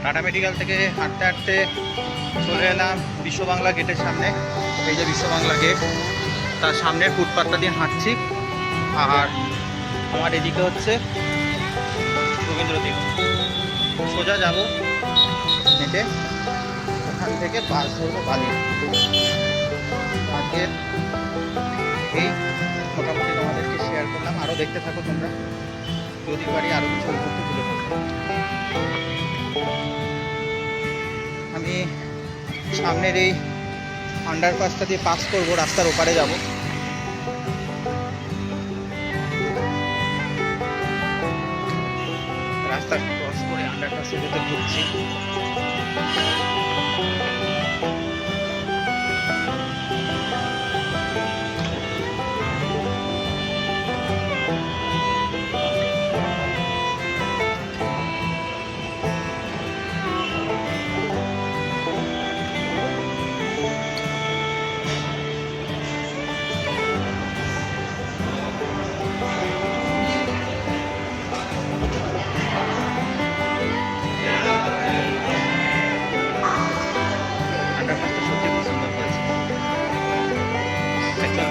Tata medical থেকে হাঁটতে হাঁটতে চলে এলাম বিশ্ব বাংলা গেটের সামনে। এই যে বিশ্ব বাংলা গেট, তার সামনের ফুটপাথটা দিয়ে হাঁটছি। আর আমার এদিকে হচ্ছে রবীন্দ্রদ্বীপ। সোজা যাব হেঁটে, ওখান থেকে বাস ধরবো বালি। আজকে এই মোটামুটি তোমাদেরকে শেয়ার করলাম, আরও দেখতে থাকো তোমরা, যদি পারি আরও কিছু মুহূর্ত তুলে ধরবো। আমি সামনের এই আন্ডারপাসটা দিয়ে পাস করবো, রাস্তার ওপারে যাব। রাস্তা ক্রস করে আন্ডারপাসের ভেতর ঢুকছি।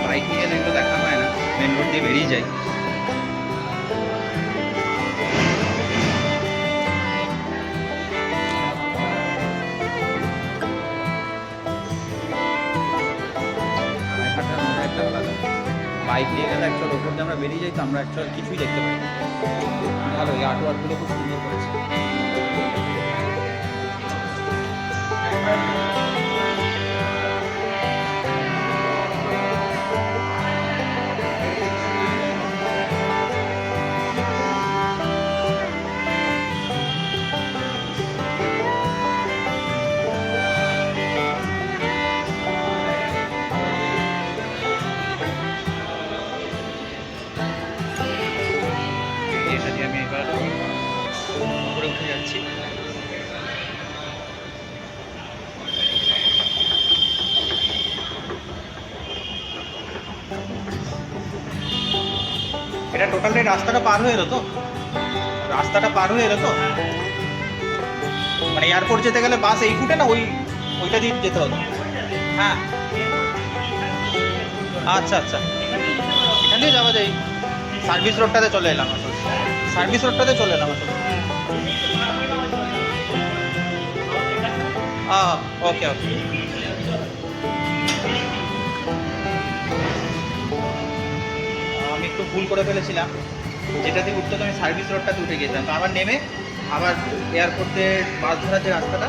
বাইক নিয়ে এগুলো দেখা হয় না, মেন রোড দিয়ে বেরিয়ে যাই। বাইক নিয়ে গেলে অ্যাকচুয়াল ওপর দিয়ে আমরা বেরিয়ে যাই, তো আমরা অ্যাকচুয়াল কিছুই দেখতে পাই। ভালো, এই আর্টওয়ার্কগুলো খুব সুন্দর করেছে। এটা দিয়ে আমি এবার উপরে উঠে যাচ্ছি। এটা টোটালি রাস্তাটা পার হয়ে এলো তো? রাস্তাটা পার হয়ে এলো তো? মানে এয়ারপোর্ট যেতে গেলে বাস এই ফুটে না ওইটা দিয়ে যেতে হতো? হ্যাঁ, আচ্ছা আচ্ছা, এখান দিয়ে যাওয়া যায়। সার্ভিস রোডটাতে চলে এলাম আসলে, সার্ভিস রোডটাতে চলে এলাম আসলে। ওকে ওকে। আমি একটু ভুল করে ফেলেছিলাম, যেটা দিয়ে উঠতে আমি সার্ভিস রোডটাতে উঠে গিয়েছিলাম, তো আবার নেমে আবার এয়ারপোর্টে বাস ধরার যে রাস্তাটা,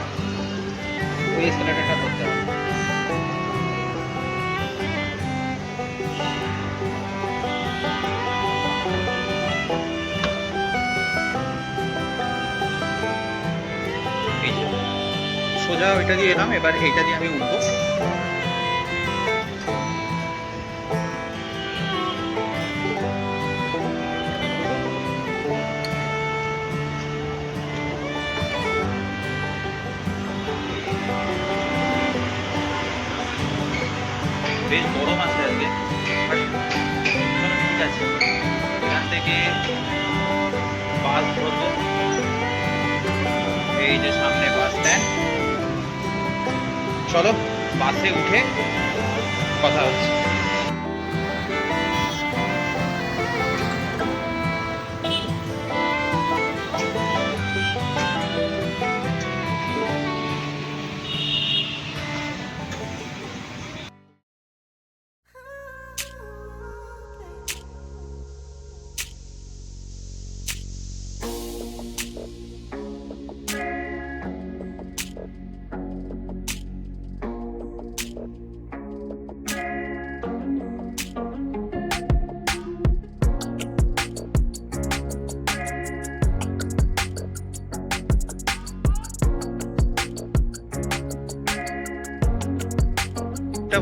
ওই এসকেলেটরটা ধরতে হবে। এই যে সোজা ওইটা দিয়ে এলাম, এবার এইটা দিয়ে আমি উঠবো। বেশ বড় মাছ আজকে, ঠিক আছে। এখান থেকে বাস ধরবো, এই যে সামনে বাস স্ট্যান্ড। চলো বাসে উঠে কথা হচ্ছে।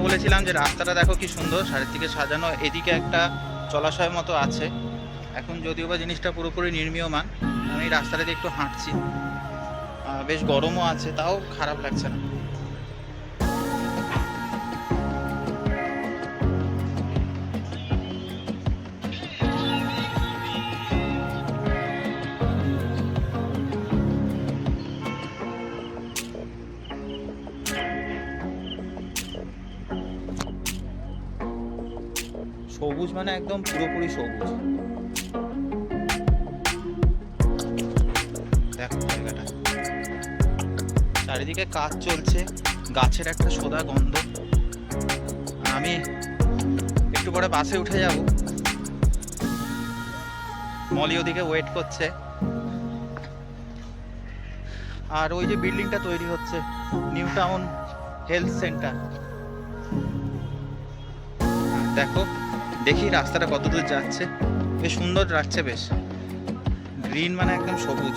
বলেছিলাম যে রাস্তাটা দেখো কি সুন্দর, চারিদিকে সাজানো, এদিকে একটা জলাশয়ের মতো আছে। এখন যদিও বা জিনিসটা পুরোপুরি নির্মীয়মান, আমি রাস্তাটা দিয়ে একটু হাঁটছি, বেশ গরমও আছে, তাও খারাপ লাগছে না। সবুজ মানে একদম পুরোপুরি সবুজ। দেখো জায়গাটা, চারিদিকে কাজ চলছে, গাছের একটা সোদা গন্ধ। আমি একটু পরে বাসে উঠে যাব, মলি ওদিকে ওয়েট করছে। আর ওই যে বিল্ডিংটা তৈরি হচ্ছে, নিউ টাউন হেলথ সেন্টার। দেখো, দেখি রাস্তাটা কতদূর যাচ্ছে। বেশ সুন্দর লাগছে, বেশ গ্রিন মানে একদম সবুজ।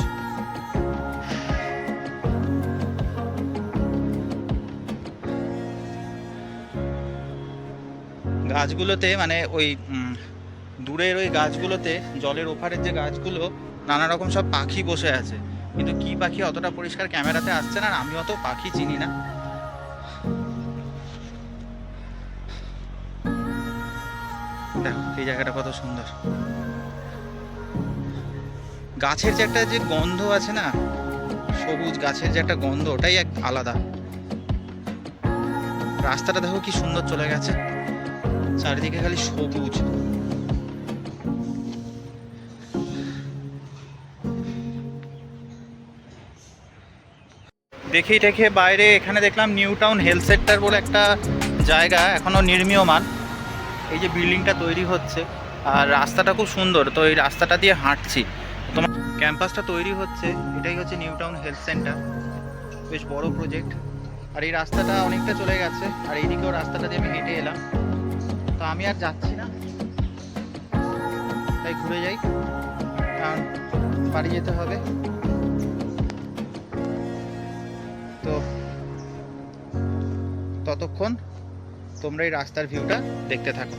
গাছগুলোতে মানে ওই দূরের ওই গাছগুলোতে, জলের ওপারের যে গাছগুলো, নানা রকম সব পাখি বসে আছে। কিন্তু কি পাখি অতটা পরিষ্কার ক্যামেরাতে আসছে না, আর আমি অত পাখি চিনি না। দেখো এই জায়গাটা কত সুন্দর। গাছের যে একটা যে গন্ধ আছে না, সবুজ গাছের যে একটা গন্ধ, ওটাই এক আলাদা। রাস্তাটা দেখো কি সুন্দর চলে গেছে, চারিদিকে খালি সবুজ। দেখি দেখে বাইরে এখানে দেখলাম নিউ টাউন হেলথ সেন্টার বলে একটা জায়গা এখনো নির্মীয়মান। এই যে বিল্ডিংটা তৈরি হচ্ছে, আর রাস্তাটা খুব সুন্দর, তো এই রাস্তাটা দিয়ে হাঁটছি। তোমার ক্যাম্পাসটা তৈরি হচ্ছে, এটাই হচ্ছে নিউ টাউন হেলথ সেন্টার। বেশ বড় প্রজেক্ট। আর এই রাস্তাটা অনেকটা চলে গেছে, আর এইদিকেও রাস্তাটা দিয়ে আমি হেঁটে এলাম। তো আমি আর যাচ্ছি না, তাই ঘুরে যাই, কারণ বাড়ি যেতে হবে। তো ততক্ষণ তোমরা এই রাস্তার ভিউটা দেখতে থাকো।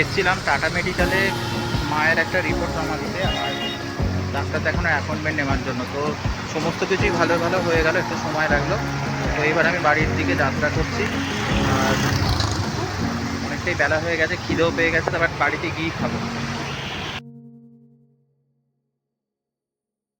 এসছিলাম টাটা মেডিকেলে মায়ের একটা রিপোর্ট জমা দিতে, আমার ডাক্তার দেখানোর অ্যাপয়েন্টমেন্ট নেওয়ার জন্য। তো সমস্ত কিছুই ভালো ভালো হয়ে গেল, একটু সময় লাগলো। তো এবার আমি বাড়ির দিকে যাত্রা করছি। আর অনেকটাই বেলা হয়ে গেছে, খিদেও পেয়ে গেছে, তারপর বাড়িতে গিয়েই খাবো।